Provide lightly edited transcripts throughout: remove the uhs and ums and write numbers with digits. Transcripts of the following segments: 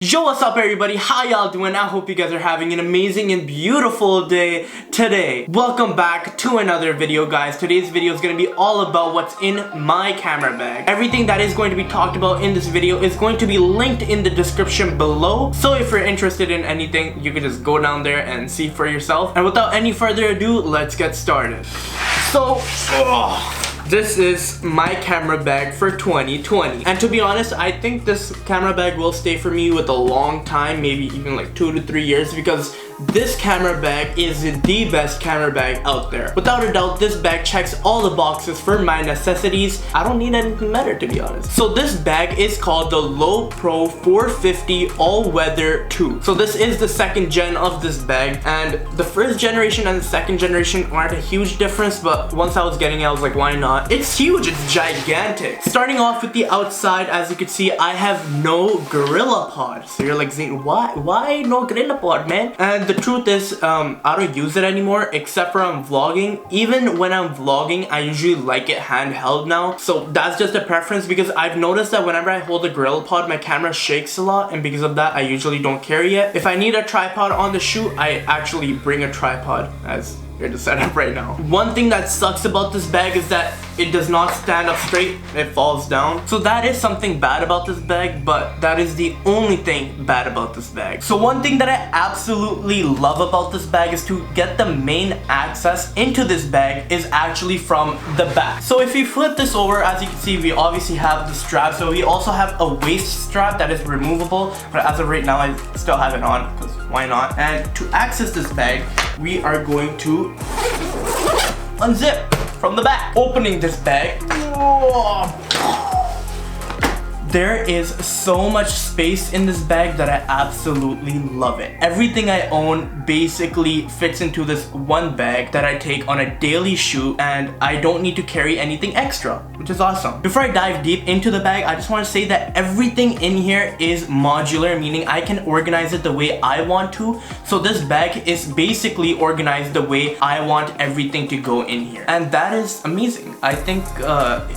Yo, what's up everybody? How y'all doing? I hope you guys are having an amazing and beautiful day today. Welcome back to another video, guys. Today's video is going to be all about what's in my camera bag. Everything that is going to be talked about in this video is going to be linked in the description below. So if you're interested in anything, you can just go down there and see for yourself. And without any further ado, let's get started. So, this is my camera bag for 2020. And to be honest, I think this camera bag will stay for me with a long time, maybe even like 2 to 3 years, because this camera bag is the best camera bag out there. Without a doubt, this bag checks all the boxes for my necessities. I don't need anything better, to be honest. So this bag is called the Low Pro 450 All Weather 2. So this is the second gen of this bag, and the first generation and the second generation aren't a huge difference, but once I was getting it, I was like, why not? It's huge, it's gigantic. Starting off with the outside, as you can see, I have no Gorilla Pod. So you're like, Zain, why no Gorilla Pod, man? And the truth is, I don't use it anymore except for I'm vlogging. Even when I'm vlogging, I usually like it handheld now. So that's just a preference, because I've noticed that whenever I hold a Gorilla Pod, my camera shakes a lot, and because of that, I usually don't carry it. If I need a tripod on the shoot, I actually bring a tripod, as here to set up right now. One thing that sucks about this bag is that it does not stand up straight, it falls down. So that is something bad about this bag, but that is the only thing bad about this bag. So one thing that I absolutely love about this bag is to get the main access into this bag is actually from the back. So if you flip this over, as you can see, we obviously have the strap. So we also have a waist strap that is removable, but as of right now, I still have it on, because why not? And to access this bag, we are going to unzip from the back. Opening this bag, there is so much space in this bag that I absolutely love it. Everything I own basically fits into this one bag that I take on a daily shoot, and I don't need to carry anything extra, which is awesome. Before I dive deep into the bag, I just want to say that everything in here is modular, meaning I can organize it the way I want to. So this bag is basically organized the way I want everything to go in here, and that is amazing. I think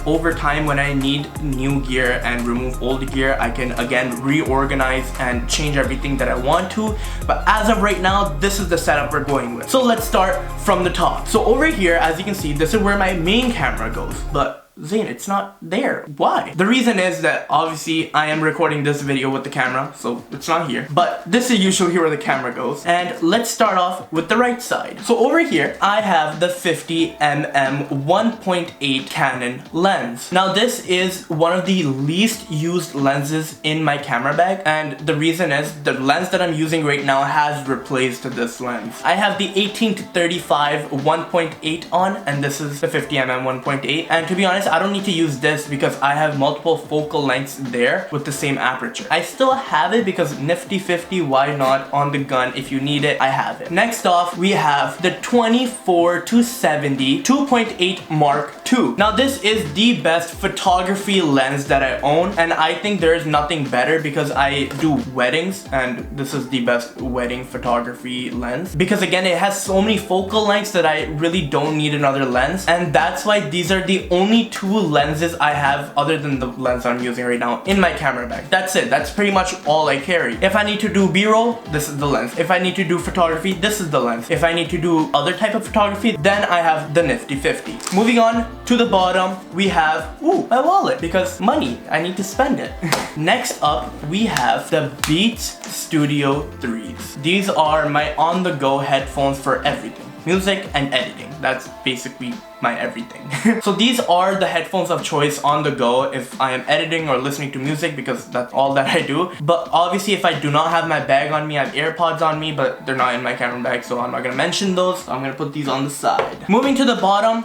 over time, when I need new gear and remove old gear, I can again reorganize and change everything that I want to. But as of right now, this is the setup we're going with. So let's start from the top. So over here, as you can see, this is where my main camera goes, but Zain, it's not there. Why? The reason is that obviously I am recording this video with the camera, so it's not here. But this is usually where the camera goes. And let's start off with the right side. So over here, I have the 50mm 1.8 Canon lens. Now this is one of the least used lenses in my camera bag, and the reason is the lens that I'm using right now has replaced this lens. I have the 18 to 35 1.8 on, and this is the 50mm 1.8. And to be honest, I don't need to use this because I have multiple focal lengths there with the same aperture. I still have it because nifty 50, why not? On the gun, if you need it, I have it. Next off, we have the 24 to 70 2.8 Mark II. Now this is the best photography lens that I own, and I think there is nothing better because I do weddings, and this is the best wedding photography lens, because again, it has so many focal lengths that I really don't need another lens, and that's why these are the only two lenses I have other than the lens I'm using right now in my camera bag. That's it. That's pretty much all I carry. If I need to do B-roll, this is the lens. If I need to do photography, this is the lens. If I need to do other type of photography, then I have the nifty 50. Moving on to the bottom, we have my wallet, because money, I need to spend it. Next up, we have the Beats Studio 3s. These are my on-the-go headphones for everything. Music and editing. That's basically my everything. So these are the headphones of choice on the go if I am editing or listening to music, because that's all that I do. But obviously, if I do not have my bag on me, I have AirPods on me, but they're not in my camera bag, so I'm not gonna mention those. So I'm gonna put these on the side. Moving to the bottom,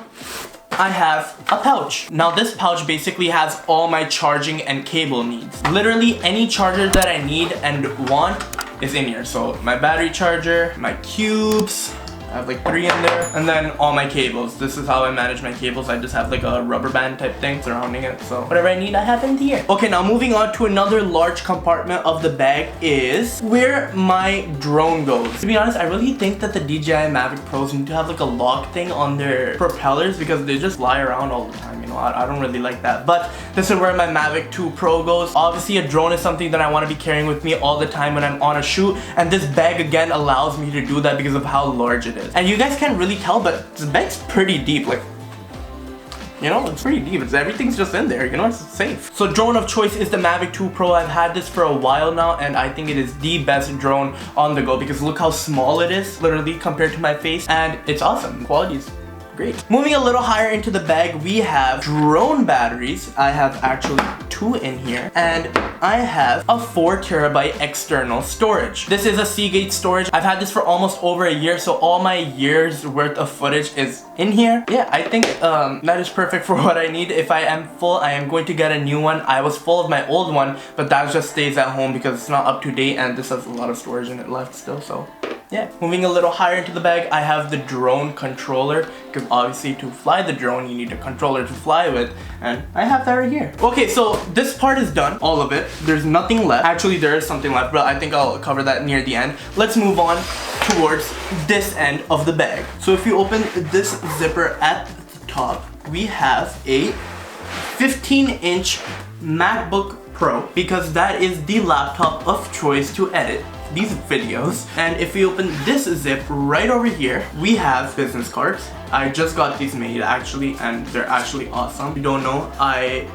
I have a pouch. Now this pouch basically has all my charging and cable needs. Literally any charger that I need and want is in here. So my battery charger, my cubes, I have like 3 in there. And then all my cables. This is how I manage my cables. I just have like a rubber band type thing surrounding it. So whatever I need, I have in here. Okay, now moving on to another large compartment of the bag is where my drone goes. To be honest, I really think that the DJI Mavic Pros need to have like a lock thing on their propellers because they just fly around all the time. You know, I don't really like that. But this is where my Mavic 2 Pro goes. Obviously, a drone is something that I want to be carrying with me all the time when I'm on a shoot. And this bag again allows me to do that because of how large it is. And you guys can't really tell, but this bag's pretty deep. Like, you know, it's pretty deep. Everything's just in there, you know, it's safe. So drone of choice is the Mavic 2 Pro. I've had this for a while now, and I think it is the best drone on the go because look how small it is, literally, compared to my face. And it's awesome. Quality is great. Moving a little higher into the bag, we have drone batteries. I have actually 2 in here, and I have a 4 terabyte external storage. This is a Seagate storage. I've had this for almost over a year, so all my year's worth of footage is in here. Yeah, I think that is perfect for what I need. If I am full, I am going to get a new one. I was full of my old one, but that just stays at home because it's not up to date, and this has a lot of storage in it left still, so yeah. Moving a little higher into the bag, I have the drone controller because obviously to fly the drone you need a controller to fly with, and I have that right here. Okay, so this part is done, all of it. There's nothing left. Actually, there is something left, but I think I'll cover that near the end. Let's move on towards this end of the bag. So if you open this zipper at the top, we have a 15-inch MacBook Pro because that is the laptop of choice to edit these videos. And if you open this zip right over here, we have business cards. I just got these made actually, and they're actually awesome. If you don't know, I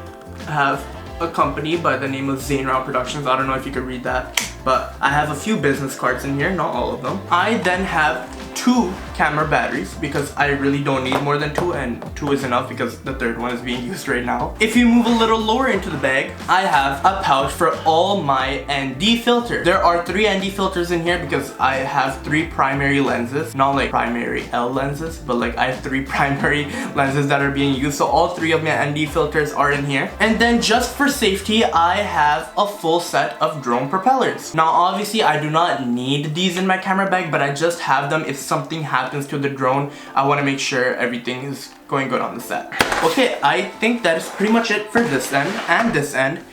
have a company by the name of Zain Rao Productions. I don't know if you could read that, but I have a few business cards in here, not all of them. I then have 2 camera batteries because I really don't need more than 2, and 2 is enough because the third one is being used right now. If you move a little lower into the bag, I have a pouch for all my ND filters. There are 3 ND filters in here because I have 3 primary lenses, not like primary L lenses, but like I have 3 primary lenses that are being used, so all 3 of my ND filters are in here. And then just for safety, I have a full set of drone propellers. Now obviously I do not need these in my camera bag, but I just have them if something happens to the drone. I want to make sure everything is going good on the set. Okay, I think that is pretty much it for this end and this end.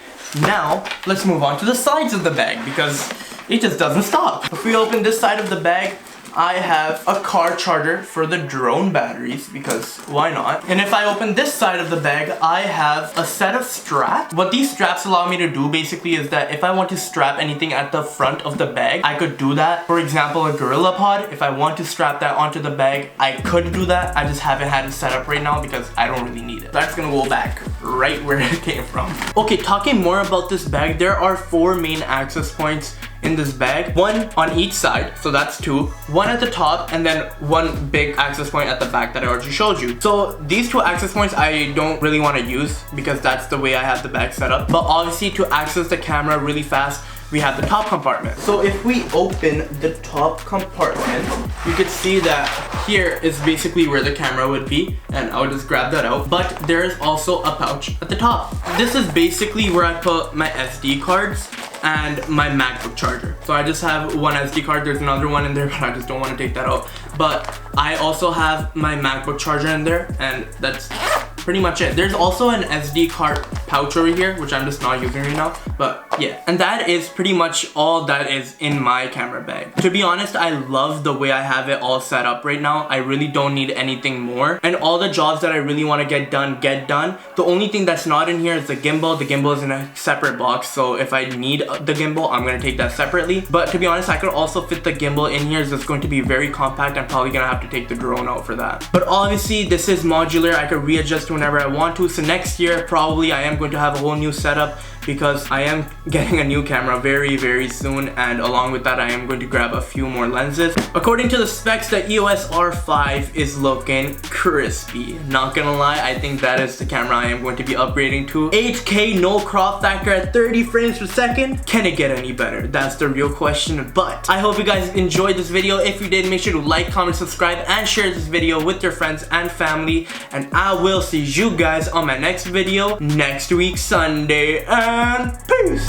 Now, let's move on to the sides of the bag because it just doesn't stop. If we open this side of the bag, I have a car charger for the drone batteries because why not? And if I open this side of the bag, I have a set of straps. What these straps allow me to do basically is that if I want to strap anything at the front of the bag, I could do that. For example, a Gorilla Pod, if I want to strap that onto the bag, I could do that. I just haven't had it set up right now because I don't really need it. That's gonna go back right where it came from. Okay, talking more about this bag, there are 4 main access points in this bag, 1 on each side, so that's 2, 1 at the top, and then 1 big access point at the back that I already showed you. So these 2 access points I don't really want to use because that's the way I have the bag set up, but obviously to access the camera really fast, we have the top compartment. So if we open the top compartment, you could see that here is basically where the camera would be, and I'll just grab that out. But there is also a pouch at the top. This is basically where I put my SD cards and my MacBook charger. So I just have 1 SD card, there's another one in there, but I just don't want to take that out. But I also have my MacBook charger in there, and that's pretty much it. There's also an SD card pouch over here, which I'm just not using right now, but yeah. And that is pretty much all that is in my camera bag. To be honest, I love the way I have it all set up right now. I really don't need anything more. And all the jobs that I really want to get done, get done. The only thing that's not in here is the gimbal. The gimbal is in a separate box, so if I need the gimbal, I'm gonna take that separately. But to be honest, I could also fit the gimbal in here. So it's going to be very compact. I'm probably gonna have to take the drone out for that. But obviously, this is modular. I could readjust whenever I want to. So next year, probably I am going to have a whole new setup because I am getting a new camera very soon, and along with that I am going to grab a few more lenses. According to the specs, the EOS R5 is looking crispy. Not gonna lie, I think that is the camera I am going to be upgrading to. 8K no crop factor at 30 frames per second. Can it get any better? That's the real question. But I hope you guys enjoyed this video. If you did, make sure to like, comment, subscribe, and share this video with your friends and family, and I will see you guys on my next video next week Sunday, and peace.